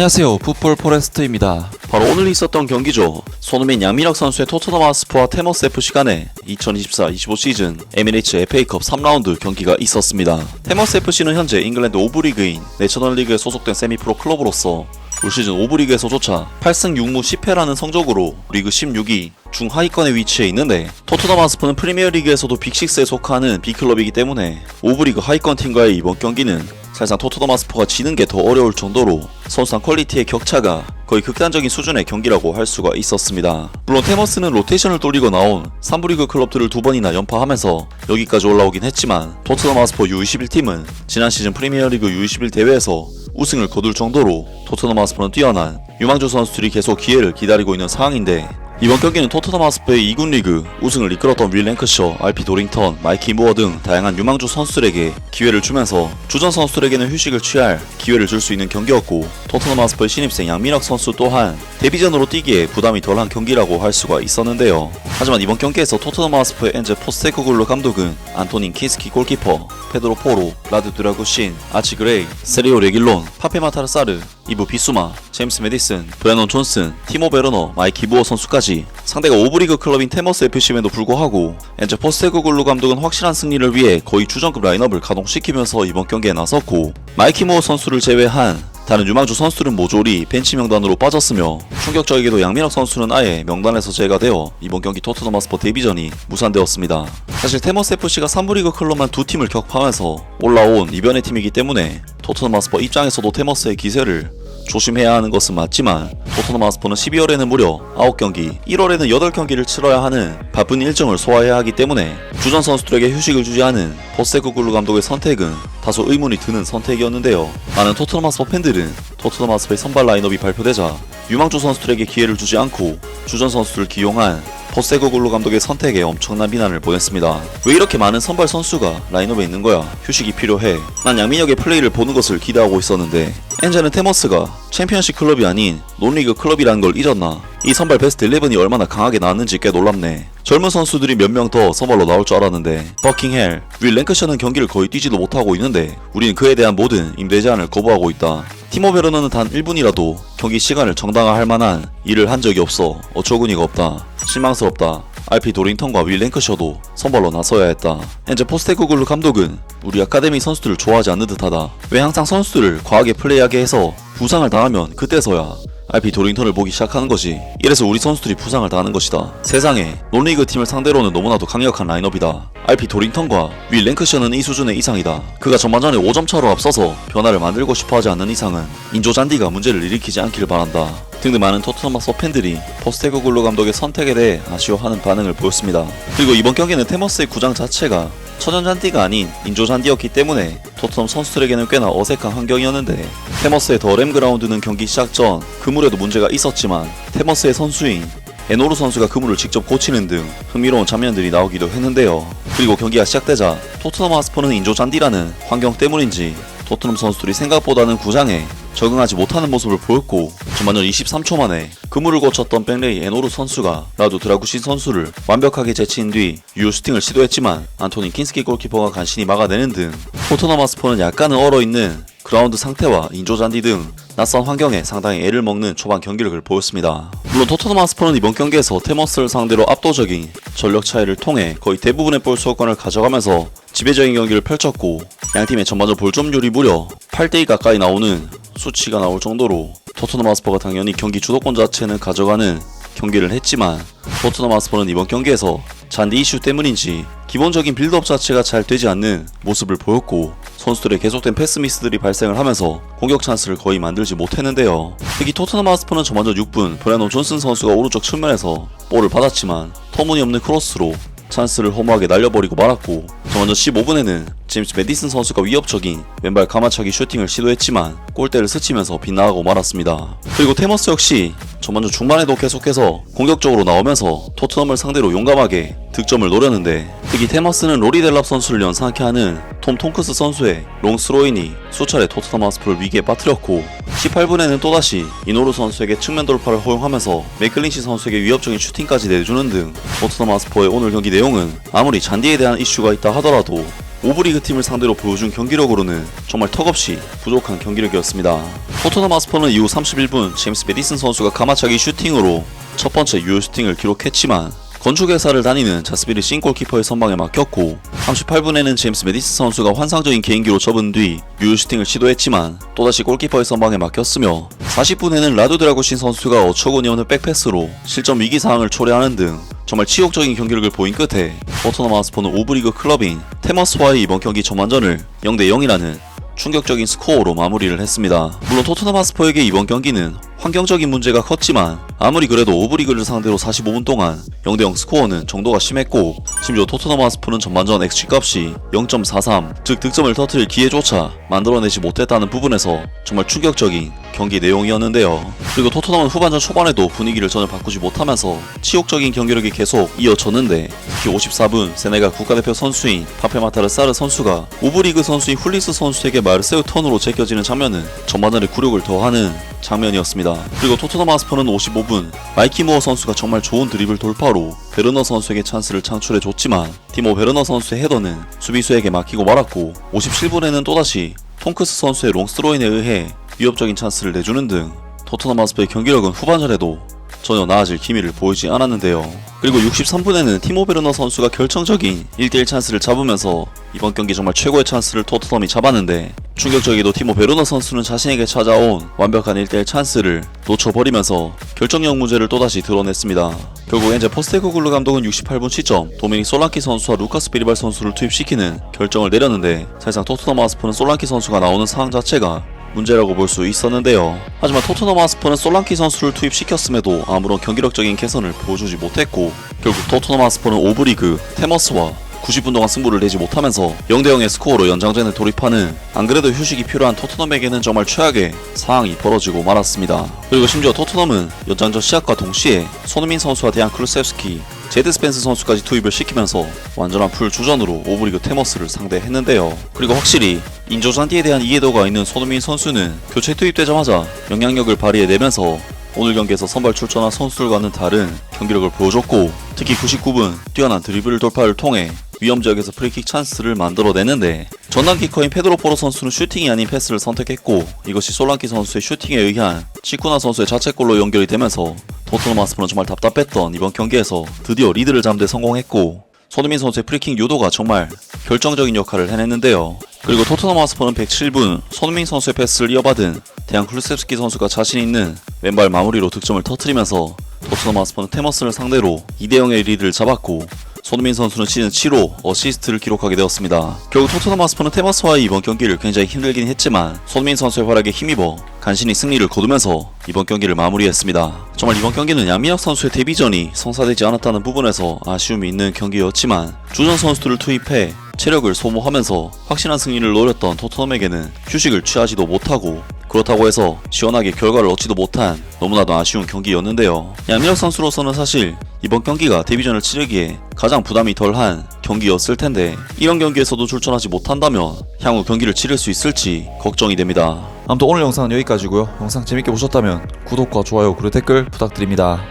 안녕하세요, 풋볼 포레스트입니다. 바로 오늘 있었던 경기죠. 손흥민 양민혁 선수의 토트넘 하스퍼와 테머스 FC 간의 2024-25 시즌 에미레이츠 FA컵 3라운드 경기가 있었습니다. 테머스 FC는 현재 잉글랜드 5부 리그인 내셔널리그에 소속된 세미프로 클럽으로서 올 시즌 5부 리그에서조차 8승 6무 10패라는 성적으로 리그 16위 중하위권에 위치해 있는데, 토트넘 하스퍼는 프리미어리그에서도 빅6에 속하는 B클럽이기 때문에 5부 리그 하위권 팀과의 이번 경기는 사실상 토트넘 하스퍼가 지는 게 더 어려울 정도로 선수단 퀄리티의 격차가 거의 극단적인 수준의 경기라고 할 수가 있었습니다. 물론 테머스는 로테이션을 돌리고 나온 3부 리그 클럽들을 두 번이나 연파하면서 여기까지 올라오긴 했지만, 토트넘 하스퍼 U21팀은 지난 시즌 프리미어리그 U21 대회에서 우승을 거둘 정도로 토트넘 하스퍼는 뛰어난 유망주 선수들이 계속 기회를 기다리고 있는 상황인데, 이번 경기는 토트넘 하스퍼의 2군 리그 우승을 이끌었던 윌 랭크셔, RP 도링턴, 마이키 무어 등 다양한 유망주 선수들에게 기회를 주면서 주전 선수들에게는 휴식을 취할 기회를 줄 수 있는 경기였고, 토트넘 하스퍼의 신입생 양민혁 선수 또한 데뷔전으로 뛰기에 부담이 덜한 경기라고 할 수가 있었는데요. 하지만 이번 경기에서 토트넘 하스퍼의 엔제 포스테코글루 감독은 안토닌 키스키 골키퍼, 페드로 포로, 라드 드라구신, 아치 그레이, 세리오 레길론, 파페 마타르사르, 이브 비수마, 제임스 메디슨, 브레넌 존슨, 티모 베르너, 마이키 무어 선수까지 상대가 5부 리그 클럽인 테머스 FC임에도 불구하고 엔제 포스테코글루 감독은 확실한 승리를 위해 거의 주전급 라인업을 가동시키면서 이번 경기에 나섰고, 마이키 무어 선수를 제외한 다른 유망주 선수들은 모조리 벤치 명단으로 빠졌으며, 충격적이게도 양민혁 선수는 아예 명단에서 제외되어 이번 경기 토트넘 하스퍼 데뷔전이 무산되었습니다. 사실 테머스 FC가 3부 리그 클럽만 두 팀을 격파하면서 올라온 이변의 팀이기 때문에 토트넘 하스퍼 입장에서도 테머스의 기세를 조심해야 하는 것은 맞지만, 토트넘 하스퍼는 12월에는 무려 9경기, 1월에는 8경기를 치러야 하는 바쁜 일정을 소화해야 하기 때문에 주전 선수들에게 휴식을 주지 않은 포스테코글루 감독의 선택은 다소 의문이 드는 선택이었는데요. 많은 토트넘 하스퍼 팬들은 토트넘 하스퍼의 선발 라인업이 발표되자 유망주 선수들에게 기회를 주지 않고 주전 선수들을 기용한 포스테코글루 감독의 선택에 엄청난 비난을 보냈습니다. 왜 이렇게 많은 선발 선수가 라인업에 있는 거야? 휴식이 필요해. 난 양민혁의 플레이를 보는 것을 기대하고 있었는데, 엔제는 테머스가 챔피언십 클럽이 아닌 논리그 클럽이라는 걸 잊었나? 이 선발 베스트 11이 얼마나 강하게 나왔는지 꽤 놀랍네. 젊은 선수들이 몇 명 더 선발로 나올 줄 알았는데, 버킹헬, 윌 랭크셔는 경기를 거의 뛰지도 못하고 있는데 우리는 그에 대한 모든 임대 제한을 거부하고 있다. 티모 베르너는 단 1분이라도 경기 시간을 정당화할 만한 일을 한 적이 없어 어처구니가 없다. 실망스럽다. RP 도링턴과 윌 랭크셔도 선발로 나서야 했다. 현재 포스테코글루 감독은 우리 아카데미 선수들을 좋아하지 않는 듯하다. 왜 항상 선수들을 과하게 플레이하게 해서 부상을 당하면 그때서야 RP 도링턴을 보기 시작하는 것이. 이래서 우리 선수들이 부상을 당하는 것이다. 세상에 논리그 팀을 상대로는 너무나도 강력한 라인업이다. RP 도링턴과 윌 랭크셔는 이 수준의 이상이다. 그가 전반전에 5점 차로 앞서서 변화를 만들고 싶어하지 않는 이상은 인조 잔디가 문제를 일으키지 않기를 바란다. 등등 많은 토트넘 하스퍼 팬들이 포스테코글루 감독의 선택에 대해 아쉬워하는 반응을 보였습니다. 그리고 이번 경기는 테머스의 구장 자체가 천연잔디가 아닌 인조잔디였기 때문에 토트넘 선수들에게는 꽤나 어색한 환경이었는데, 테머스의 더 램그라운드는 경기 시작 전 그물에도 문제가 있었지만 테머스의 선수인 에노루 선수가 그물을 직접 고치는 등 흥미로운 장면들이 나오기도 했는데요. 그리고 경기가 시작되자 토트넘 하스퍼는 인조잔디라는 환경 때문인지 토트넘 선수들이 생각보다는 구장에 적응하지 못하는 모습을 보였고, 전반전 23초 만에 그물을 고쳤던 백레이 에노루 선수가 라두 드라구신 선수를 완벽하게 제치인 뒤 유효 슈팅을 시도했지만 안토닌 킨스키 골키퍼가 간신히 막아내는 등 토트넘 하스퍼는 약간은 얼어있는 그라운드 상태와 인조잔디 등 낯선 환경에 상당히 애를 먹는 초반 경기력을 보였습니다. 물론 토트넘 하스퍼는 이번 경기에서 테머스를 상대로 압도적인 전력 차이를 통해 거의 대부분의 볼 수호권을 가져가면서 지배적인 경기를 펼쳤고, 양팀의 전반전 볼점률이 무려 8대2 가까이 나오는 수치가 나올 정도로 토트넘 하스퍼가 당연히 경기 주도권 자체는 가져가는 경기를 했지만, 토트넘 하스퍼는 이번 경기에서 잔디 이슈 때문인지 기본적인 빌드업 자체가 잘 되지 않는 모습을 보였고, 선수들의 계속된 패스 미스들이 발생을 하면서 공격 찬스를 거의 만들지 못했는데요. 특히 토트넘 하스퍼는 전반전 6분 브레넌 존슨 선수가 오른쪽 측면에서 볼을 받았지만 터무니없는 크로스로 찬스를 허무하게 날려버리고 말았고, 전반전 15분에는 제임스 메디슨 선수가 위협적인 왼발 가마차기 슈팅을 시도했지만 골대를 스치면서 빗나가고 말았습니다. 그리고 테머스 역시 전반전 중반에도 계속해서 공격적으로 나오면서 토트넘을 상대로 용감하게 득점을 노렸는데, 특히 테머스는 로리 델랍 선수를 연상케 하는 톰 톰크스 선수의 롱스로인이 수차례 토트넘 하스퍼를 위기에 빠뜨렸고, 18분에는 또다시 이노루 선수에게 측면 돌파를 허용하면서 맥클린시 선수에게 위협적인 슈팅까지 내주는 등 토트넘 하스퍼의 오늘 경기 내용은 아무리 잔디에 대한 이슈가 있다 하더라도 오브리그 팀을 상대로 보여준 경기력으로는 정말 턱없이 부족한 경기력이었습니다. 토트넘 하스퍼는 이후 31분 제임스 메디슨 선수가 가마차기 슈팅으로 첫 번째 유효 슈팅을 기록했지만 건축회사를 다니는 자스비리 싱골키퍼의 선방에 막혔고 38분에는 제임스 메디슨 선수가 환상적인 개인기로 접은 뒤 유효 슈팅을 시도했지만 또다시 골키퍼의 선방에 막혔으며 40분에는 라두 드라구신 선수가 어처구니 없는 백패스로 실점 위기 상황을 초래하는 등 정말 치욕적인 경기력을 보인 끝에 토트넘 하스퍼는 오브리그 클럽인 테머스와의 이번 경기 전반전을 0대0이라는 충격적인 스코어로 마무리를 했습니다. 물론 토트넘 하스퍼에게 이번 경기는 환경적인 문제가 컸지만 아무리 그래도 오브리그를 상대로 45분 동안 0대0 스코어는 정도가 심했고 심지어 토트넘 하스퍼는 전반전 XG값이 0.43, 즉 득점을 터뜨릴 기회조차 만들어내지 못했다는 부분에서 정말 충격적인 경기 내용이었는데요. 그리고 토트넘은 후반전 초반에도 분위기를 전혀 바꾸지 못하면서 치욕적인 경기력이 계속 이어졌는데 특히 54분 세네갈 국가대표 선수인 파페마타르 사르 선수가 오브리그 선수인 훌리스 선수에게 마르세우 턴으로 제껴지는 장면은 전반전에 굴욕을 더하는 장면이었습니다. 그리고 토트넘 하스퍼는 55분 마이키 무어 선수가 정말 좋은 드리블 돌파로 베르너 선수에게 찬스를 창출해줬지만 티모 베르너 선수의 헤더는 수비수에게 막히고 말았고 57분에는 또다시 톰크스 선수의 롱스로인에 의해 위협적인 찬스를 내주는 등 토트넘 하스퍼의 경기력은 후반전에도 전혀 나아질 기미를 보이지 않았는데요. 그리고 63분에는 티모 베르너 선수가 결정적인 1대1 찬스를 잡으면서 이번 경기 정말 최고의 찬스를 토트넘이 잡았는데 충격적이게도 티모 베르너 선수는 자신에게 찾아온 완벽한 1대1 찬스를 놓쳐버리면서 결정력 문제를 또다시 드러냈습니다. 결국 엔제 포스테코글루 감독은 68분 시점 도미닉 솔랑키 선수와 루카스 베리발 선수를 투입시키는 결정을 내렸는데 사실상 토트넘 하스퍼는 솔랑키 선수가 나오는 상황 자체가 문제라고 볼 수 있었는데요. 하지만 토트넘 하스퍼는 솔랑키 선수를 투입시켰음에도 아무런 경기력적인 개선을 보여주지 못했고 결국 토트넘 하스퍼는 오브리그 테머스와 90분 동안 승부를 내지 못하면서 0대0의 스코어로 연장전에 돌입하는 안 그래도 휴식이 필요한 토트넘에게는 정말 최악의 상황이 벌어지고 말았습니다. 그리고 심지어 토트넘은 연장전 시작과 동시에 손흥민 선수와 데안 클루세프스키, 제드 스펜스 선수까지 투입을 시키면서 완전한 풀 주전으로 오브리그 테머스를 상대했는데요. 그리고 확실히 인조잔디에 대한 이해도가 있는 손흥민 선수는 교체 투입되자마자 영향력을 발휘해내면서 오늘 경기에서 선발 출전한 선수들과는 다른 경기력을 보여줬고 특히 99분 뛰어난 드리블 돌파를 통해 위험 지역에서 프리킥 찬스를 만들어내는데 전담 키커인 페드로 포로 선수는 슈팅이 아닌 패스를 선택했고 이것이 솔랑키 선수의 슈팅에 의한 치쿠나 선수의 자책골로 연결이 되면서 토트넘 하스퍼는 정말 답답했던 이번 경기에서 드디어 리드를 잡는 데 성공했고 손흥민 선수의 프리킥 유도가 정말 결정적인 역할을 해냈는데요. 그리고 토트넘 하스퍼는 107분 손흥민 선수의 패스를 이어받은 데안 클루세프스키 선수가 자신 있는 왼발 마무리로 득점을 터뜨리면서 토트넘 하스퍼는 테머스를 상대로 2대0의 리드를 잡았고 손흥민 선수는 시즌 7호 어시스트를 기록하게 되었습니다. 결국 토트넘 하스퍼는 테머스와의 이번 경기를 굉장히 힘들긴 했지만 손흥민 선수의 활약에 힘입어 간신히 승리를 거두면서 이번 경기를 마무리했습니다. 정말 이번 경기는 양민혁 선수의 데뷔전이 성사되지 않았다는 부분에서 아쉬움이 있는 경기였지만 주전 선수들을 투입해 체력을 소모하면서 확실한 승리를 노렸던 토트넘에게는 휴식을 취하지도 못하고 그렇다고 해서 시원하게 결과를 얻지도 못한 너무나도 아쉬운 경기였는데요. 양민혁 선수로서는 사실 이번 경기가 데뷔전을 치르기에 가장 부담이 덜한 경기였을 텐데 이런 경기에서도 출전하지 못한다면 향후 경기를 치를 수 있을지 걱정이 됩니다. 아무튼 오늘 영상은 여기까지고요. 영상 재밌게 보셨다면 구독과 좋아요 그리고 댓글 부탁드립니다.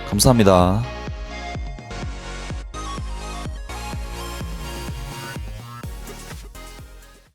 감사합니다.